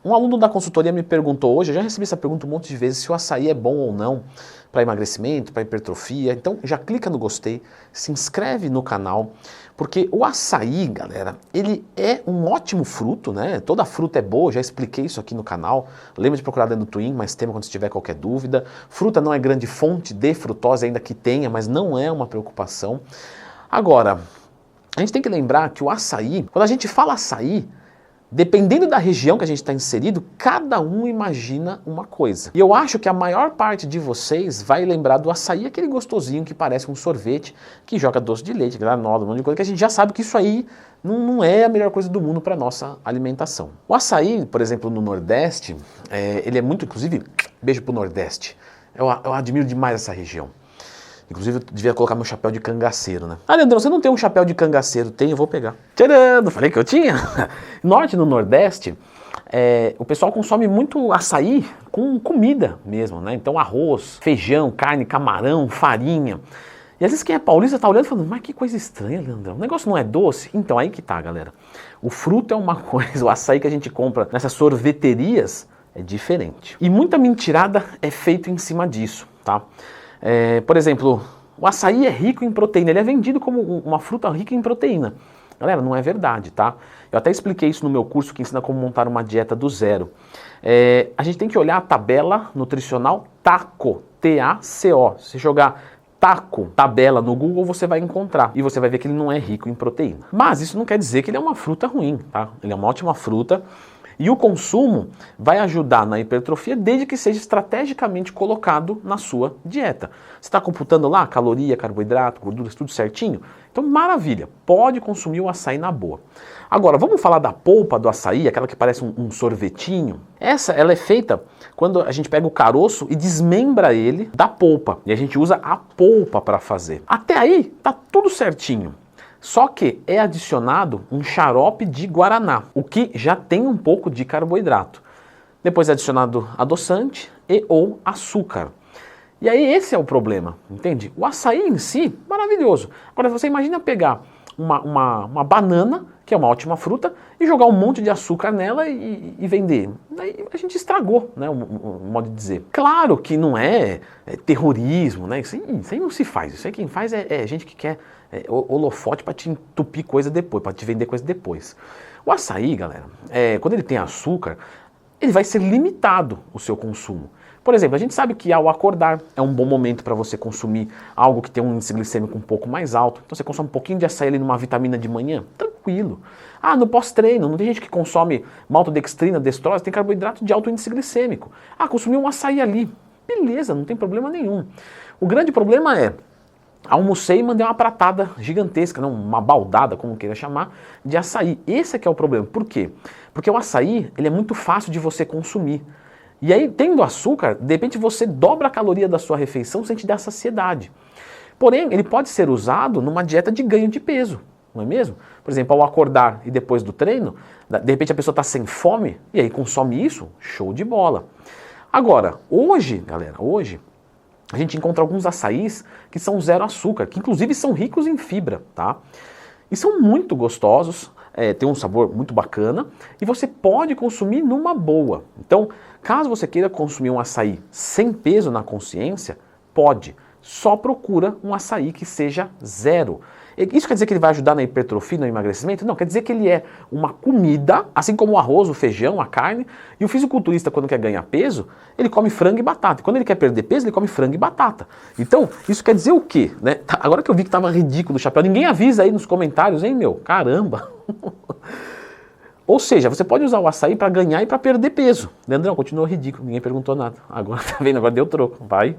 Um aluno da consultoria me perguntou hoje, eu já recebi essa pergunta um monte de vezes, se o açaí é bom ou não para emagrecimento, para hipertrofia. Então já clica no gostei, se inscreve no canal, porque o açaí, galera, ele é um ótimo fruto, né? Toda fruta é boa, já expliquei isso aqui no canal. Lembra de procurar dentro do Twin, mais tema quando tiver qualquer dúvida. Fruta não é grande fonte de frutose, ainda que tenha, mas não é uma preocupação. Agora, a gente tem que lembrar que o açaí, quando a gente fala açaí, dependendo da região que a gente está inserido, cada um imagina uma coisa. E eu acho que a maior parte de vocês vai lembrar do açaí, aquele gostosinho que parece um sorvete, que joga doce de leite, granola, um monte de coisa, que a gente já sabe que isso aí não é a melhor coisa do mundo para a nossa alimentação. O açaí, por exemplo, no Nordeste, ele é muito, inclusive, beijo pro Nordeste, eu admiro demais essa região. Inclusive, eu devia colocar meu chapéu de cangaceiro, né? Ah, Leandrão, você não tem um chapéu de cangaceiro? Tem, eu vou pegar. Tcharam! Falei que eu tinha. Norte e no Nordeste, o pessoal consome muito açaí com comida mesmo, né? Então, arroz, feijão, carne, camarão, farinha. E às vezes quem é paulista tá olhando e falando, mas que coisa estranha, Leandrão. O negócio não é doce? Então, aí que tá, galera. O fruto é uma coisa, o açaí que a gente compra nessas sorveterias é diferente. E muita mentirada é feita em cima disso, tá? Por exemplo, o açaí é rico em proteína, ele é vendido como uma fruta rica em proteína. Galera, não é verdade, tá? Eu até expliquei isso no meu curso que ensina como montar uma dieta do zero. A gente tem que olhar a tabela nutricional TACO, T-A-C-O. Se você jogar TACO, tabela no Google, você vai encontrar. E você vai ver que ele não é rico em proteína. Mas isso não quer dizer que ele é uma fruta ruim, tá? Ele é uma ótima fruta. E o consumo vai ajudar na hipertrofia desde que seja estrategicamente colocado na sua dieta. Você está computando lá caloria, carboidrato, gorduras, tudo certinho? Então maravilha, pode consumir o açaí na boa. Agora, vamos falar da polpa do açaí, aquela que parece um sorvetinho? Ela é feita quando a gente pega o caroço e desmembra ele da polpa. E a gente usa a polpa para fazer. Até aí tá tudo certinho. Só que é adicionado um xarope de guaraná, o que já tem um pouco de carboidrato. Depois é adicionado adoçante e ou açúcar. E aí esse é o problema, entende? O açaí em si, maravilhoso. Agora você imagina pegar uma banana, que é uma ótima fruta, e jogar um monte de açúcar nela e vender. Aí a gente estragou, né, o modo de dizer. Claro que não é terrorismo, né? Isso aí não se faz. Isso aí quem faz é gente que quer holofote para te entupir coisa depois, para te vender coisa depois. O açaí, galera, quando ele tem açúcar, ele vai ser limitado o seu consumo. Por exemplo, a gente sabe que ao acordar é um bom momento para você consumir algo que tem um índice glicêmico um pouco mais alto. Então você consome um pouquinho de açaí ali numa vitamina de manhã, tranquilo. Ah, no pós-treino, não tem gente que consome maltodextrina, destrose, tem carboidrato de alto índice glicêmico. Ah, consumiu um açaí ali. Beleza, não tem problema nenhum. O grande problema é, almocei e mandei uma pratada gigantesca, não, uma baldada, como queira chamar, de açaí. Esse é que é o problema. Por quê? Porque o açaí, ele é muito fácil de você consumir. E aí, tendo açúcar, de repente você dobra a caloria da sua refeição sem te dar saciedade. Porém, ele pode ser usado numa dieta de ganho de peso, não é mesmo? Por exemplo, ao acordar e depois do treino, de repente a pessoa está sem fome e aí consome isso, show de bola. Agora, hoje, galera, a gente encontra alguns açaís que são zero açúcar, que inclusive são ricos em fibra, tá? E são muito gostosos, tem um sabor muito bacana e você pode consumir numa boa. Então, caso você queira consumir um açaí sem peso na consciência, pode. Só procura um açaí que seja zero. Isso quer dizer que ele vai ajudar na hipertrofia, no emagrecimento? Não, quer dizer que ele é uma comida, assim como o arroz, o feijão, a carne. E o fisiculturista, quando quer ganhar peso, ele come frango e batata. E quando ele quer perder peso, ele come frango e batata. Então, isso quer dizer o quê? Né? Agora que eu vi que estava ridículo o chapéu, ninguém avisa aí nos comentários, hein, meu? Caramba! Ou seja, você pode usar o açaí para ganhar e para perder peso. Leandrão, continua ridículo, ninguém perguntou nada. Agora, tá vendo? Agora deu troco, vai.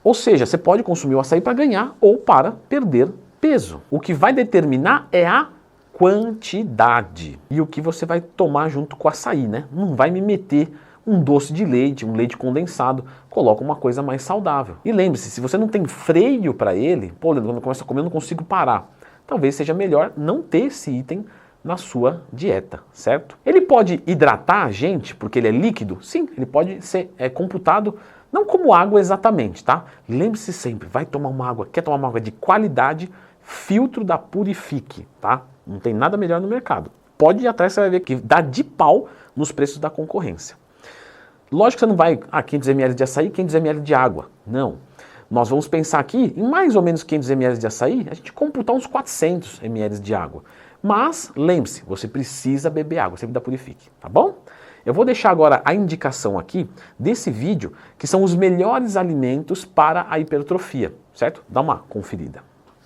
Ou seja, você pode consumir o açaí para ganhar ou para perder peso. O que vai determinar é a quantidade. E o que você vai tomar junto com o açaí, né? Não vai me meter um doce de leite, um leite condensado. Coloca uma coisa mais saudável. E lembre-se, se você não tem freio para ele, pô, Leandro, quando eu começo a comer eu não consigo parar. Talvez seja melhor não ter esse item na sua dieta, certo? Ele pode hidratar a gente, porque ele é líquido? Sim, ele pode ser computado não como água exatamente, tá? Lembre-se sempre, vai tomar uma água, quer tomar uma água de qualidade, filtro da Purifique, tá? Não tem nada melhor no mercado. Pode ir atrás, você vai ver que dá de pau nos preços da concorrência. Lógico que você não vai, 500 ml de açaí, 500 ml de água. Não. Nós vamos pensar aqui em mais ou menos 500 ml de açaí, a gente computar uns 400 ml de água. Mas, lembre-se, você precisa beber água, sempre da Purifique, tá bom? Eu vou deixar agora a indicação aqui desse vídeo, que são os melhores alimentos para a hipertrofia, certo? Dá uma conferida.